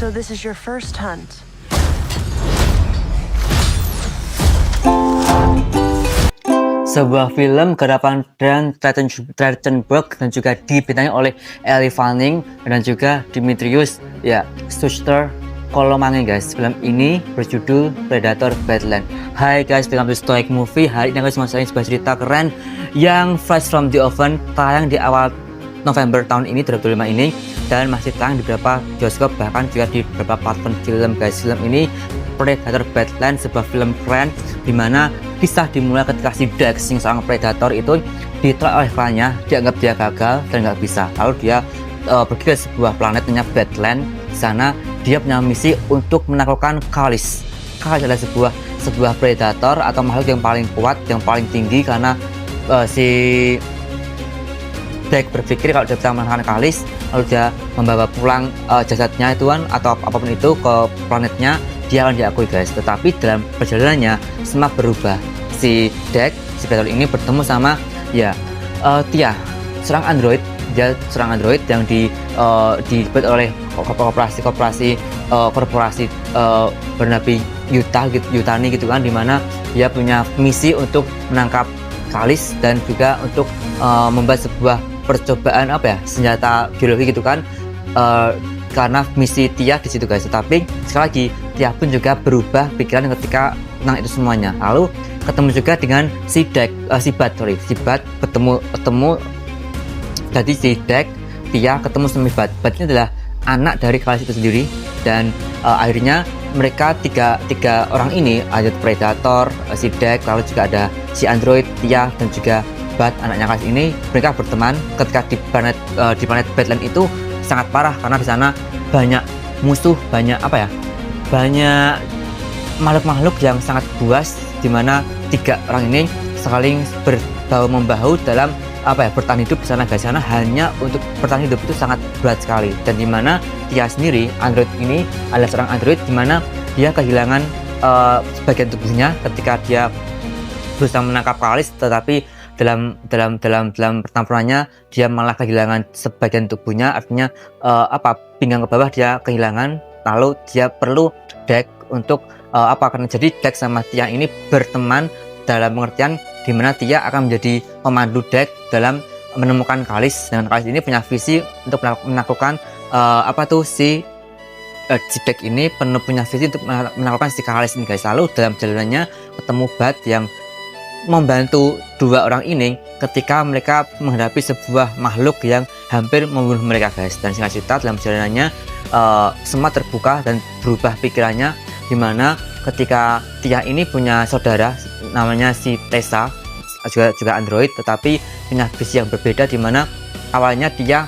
So this is your first hunt. Sebuah film garapan Dan Trachtenberg dan juga dibintangi oleh Ellie Fanning dan juga Dimitrios Schuster Kolomangi guys. Film ini berjudul Predator Badlands. Hai guys, welcome to Stoic Movie. Hari ini aku mau sharing sebuah cerita keren yang fresh from the oven, tayang di awal November tahun ini 2025 ini dan masih tayang di beberapa bioskop, bahkan juga di beberapa platform film guys. Film ini Predator Badlands, sebuah film keren dimana kisah dimulai ketika si Dex, seorang predator itu ditolak oleh kliennya, dianggap dia gagal dan nggak bisa. Lalu dia pergi ke sebuah planet namanya Badlands. Di sana dia punya misi untuk menaklukkan Kalis. Kalis adalah sebuah predator atau makhluk yang paling kuat, yang paling tinggi, karena si Dex berpikir kalau dia bisa mengalahkan Kalis, lalu dia membawa pulang jasadnya itu kan, atau apapun itu ke planetnya, dia akan diakui guys. Tetapi dalam perjalanannya semua berubah. Si Dex, si predator ini bertemu sama Tia, seorang android. Dia seorang android yang dibuat oleh korporasi bernama Yutani gitu kan, dimana dia punya misi untuk menangkap Kalis dan juga untuk membuat sebuah percobaan senjata biologi gitu kan, karena misi Tia di situ guys. Tetapi sekali lagi Tia pun juga berubah pikiran ketika tentang itu semuanya. Lalu ketemu juga dengan si Bat ketemu jadi si Dex, Tia ketemu sama Bat. Bat ini adalah anak dari Kalis itu sendiri, dan akhirnya mereka tiga orang ini, ada predator, si Dex, lalu juga ada si android Tia dan juga Bat anaknya Kalis ini. Mereka berteman ketika di planet Badlands itu sangat parah karena di sana banyak musuh, banyak makhluk-makhluk yang sangat buas, dimana tiga orang ini saling berbahu membahu dalam bertahan hidup di sana guys. Sana hanya untuk bertahan hidup itu sangat berat sekali, dan dimana Tia sendiri, android ini adalah seorang android dimana dia kehilangan sebagian tubuhnya ketika dia berusaha menangkap Kalis, tetapi dalam pertempurannya dia malah kehilangan sebagian tubuhnya, artinya pinggang ke bawah dia kehilangan. Lalu dia perlu Dex untuk karena jadi Dex sama Tia ini berteman dalam pengertian dimana Tia akan menjadi pemandu Dex dalam menemukan Kalis, dan Kalis ini punya visi untuk menaklukkan si Dex ini punya visi untuk menaklukkan si Kalis ini guys. Lalu dalam jalanannya ketemu Bat yang membantu dua orang ini ketika mereka menghadapi sebuah makhluk yang hampir membunuh mereka guys. Dan singkat cerita, dalam perjalanannya semua terbuka dan berubah pikirannya, dimana ketika Tia ini punya saudara namanya si Tessa, juga android, tetapi punya visi yang berbeda, dimana awalnya Tia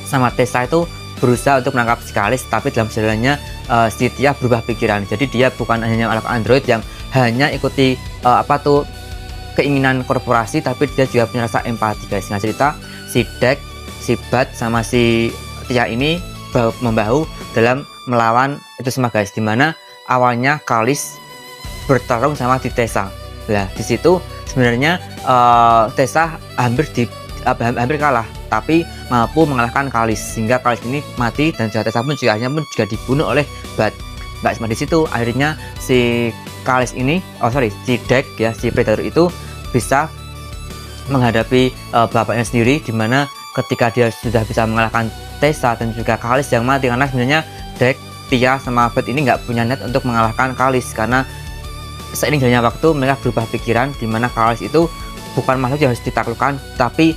sama Tessa itu berusaha untuk menangkap si Kalis, tapi dalam perjalanannya si Tia berubah pikiran. Jadi dia bukan hanya anak android yang hanya ikuti keinginan korporasi, tapi dia juga punya rasa empati guys. Nah, cerita si Dex, si Bat sama si Tia ini membahu dalam melawan itu semua guys, dimana awalnya Kalis bertarung sama si Tessa. Nah, di situ sebenarnya Tessa hampir kalah, tapi mampu mengalahkan Kalis sehingga Kalis ini mati, dan Tessa pun juga dibunuh oleh Bat. Nggak cuma di situ, akhirnya si Kalis ini, si Dex si predator itu bisa menghadapi bapaknya sendiri, dimana ketika dia sudah bisa mengalahkan Tessa dan juga Kalis yang mati, karena sebenarnya Dex, Tia sama Bat ini nggak punya niat untuk mengalahkan Kalis, karena seiring jalannya waktu mereka berubah pikiran, dimana Kalis itu bukan makhluk yang harus ditaklukkan, tapi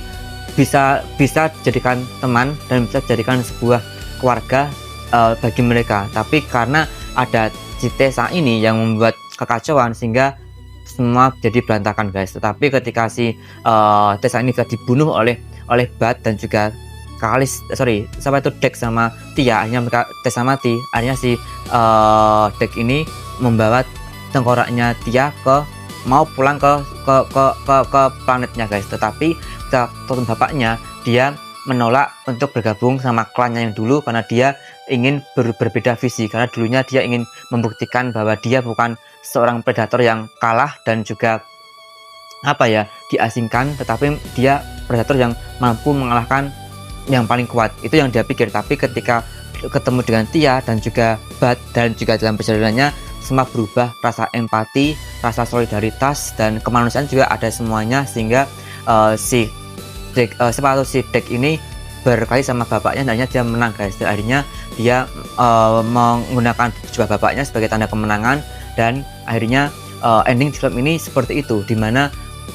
bisa dijadikan teman dan bisa dijadikan sebuah keluarga bagi mereka. Tapi karena ada si Tessa ini yang membuat kekacauan sehingga semua jadi berantakan guys. Tetapi ketika si Tessa ini bisa dibunuh oleh Bat dan juga Dex sama Tia, akhirnya mereka Tessa mati. Akhirnya si Dex ini membawa tengkoraknya Tia mau pulang ke planetnya guys. Tetapi ketika bapaknya, dia menolak untuk bergabung sama klannya yang dulu karena dia ingin berbeda visi, karena dulunya dia ingin membuktikan bahwa dia bukan seorang predator yang kalah dan juga diasingkan, tetapi dia predator yang mampu mengalahkan yang paling kuat. Itu yang dia pikir. Tapi ketika ketemu dengan Tia dan juga Bud, dan juga dalam perjalanannya semua berubah, rasa empati, rasa solidaritas dan kemanusiaan juga ada semuanya, sehingga si Dek ini berkali sama bapaknya dan akhirnya dia menang guys, dan akhirnya dia menggunakan jubah bapaknya sebagai tanda kemenangan, dan akhirnya ending film ini seperti itu, dimana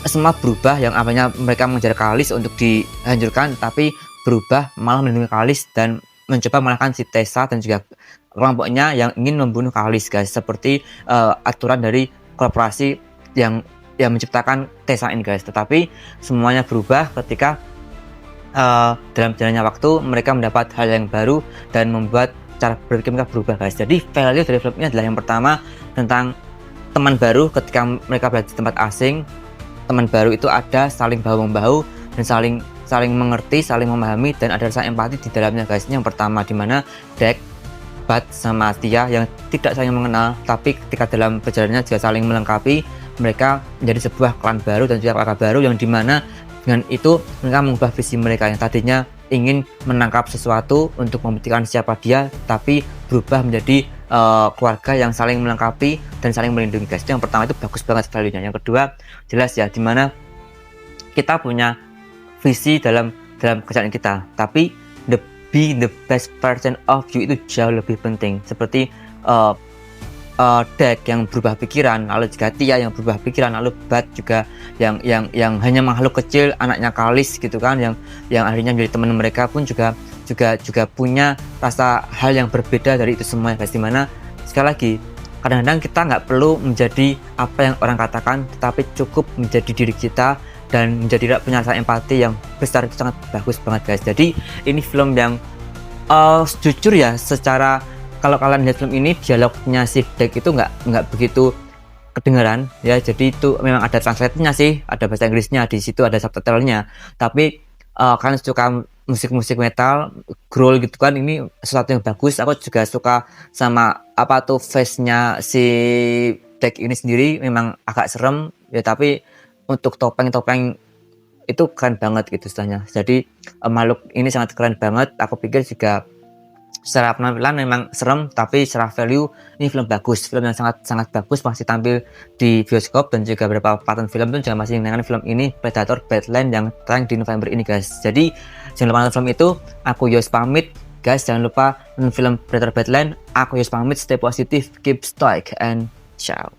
semua berubah, yang apanya mereka mengejar Kalis untuk dihancurkan tapi berubah malah melindungi Kalis dan mencoba mengalahkan si Tessa dan juga kelompoknya yang ingin membunuh Kalis guys, seperti aturan dari korporasi yang menciptakan Tessa ini guys. Tetapi semuanya berubah ketika dalam jalannya waktu mereka mendapat hal yang baru dan membuat cara berpikir mereka berubah guys. Jadi value dari film ini adalah yang pertama tentang teman baru. Ketika mereka berada di tempat asing, teman baru itu ada saling bahu membahu dan saling mengerti, saling memahami, dan ada rasa empati di dalamnya guys. Ini yang pertama, dimana Dek, Bud sama Tia yang tidak saling mengenal tapi ketika dalam perjalanannya juga saling melengkapi, mereka menjadi sebuah klan baru dan juga keluarga baru, yang dimana dengan itu mereka mengubah visi mereka yang tadinya ingin menangkap sesuatu untuk membuktikan siapa dia, tapi berubah menjadi keluarga yang saling melengkapi dan saling melindungi guys. Yang pertama itu bagus banget value-nya. Yang kedua jelas ya, dimana kita punya visi dalam kerjaan kita, tapi be the best version of you itu jauh lebih penting. Seperti Dek yang berubah pikiran, lalu juga Tia yang berubah pikiran, lalu Bud juga yang hanya makhluk kecil, anaknya Kalis gitu kan, yang akhirnya menjadi teman mereka pun juga punya rasa hal yang berbeda dari itu semua guys. Dimana sekali lagi kadang-kadang kita nggak perlu menjadi apa yang orang katakan, tetapi cukup menjadi diri kita dan menjadi punya rasa empati yang besar. Itu sangat bagus banget guys. Jadi ini film yang jujur ya, secara kalau kalian lihat film ini, dialognya si Dek itu nggak begitu kedengaran ya. Jadi itu memang ada translate-nya sih, ada bahasa Inggrisnya, di situ ada subtitle-nya. Tapi kalian suka musik metal, growl gitu kan, ini sesuatu yang bagus. Aku juga suka sama face-nya si Dek ini sendiri, memang agak serem ya, tapi untuk topeng itu keren banget gitu istilahnya. Jadi makhluk ini sangat keren banget. Aku pikir juga secara penampilan memang serem, tapi secara value ini film bagus, film yang sangat bagus, masih tampil di bioskop, dan juga beberapa pattern film pun juga masih menayangkan film ini, Predator Badlands, yang tayang di November ini guys. Jadi jangan lupa nonton film itu. Aku Yos pamit guys, jangan lupa nonton film Predator Badlands. Aku Yos pamit, stay positive, keep stoic, and ciao.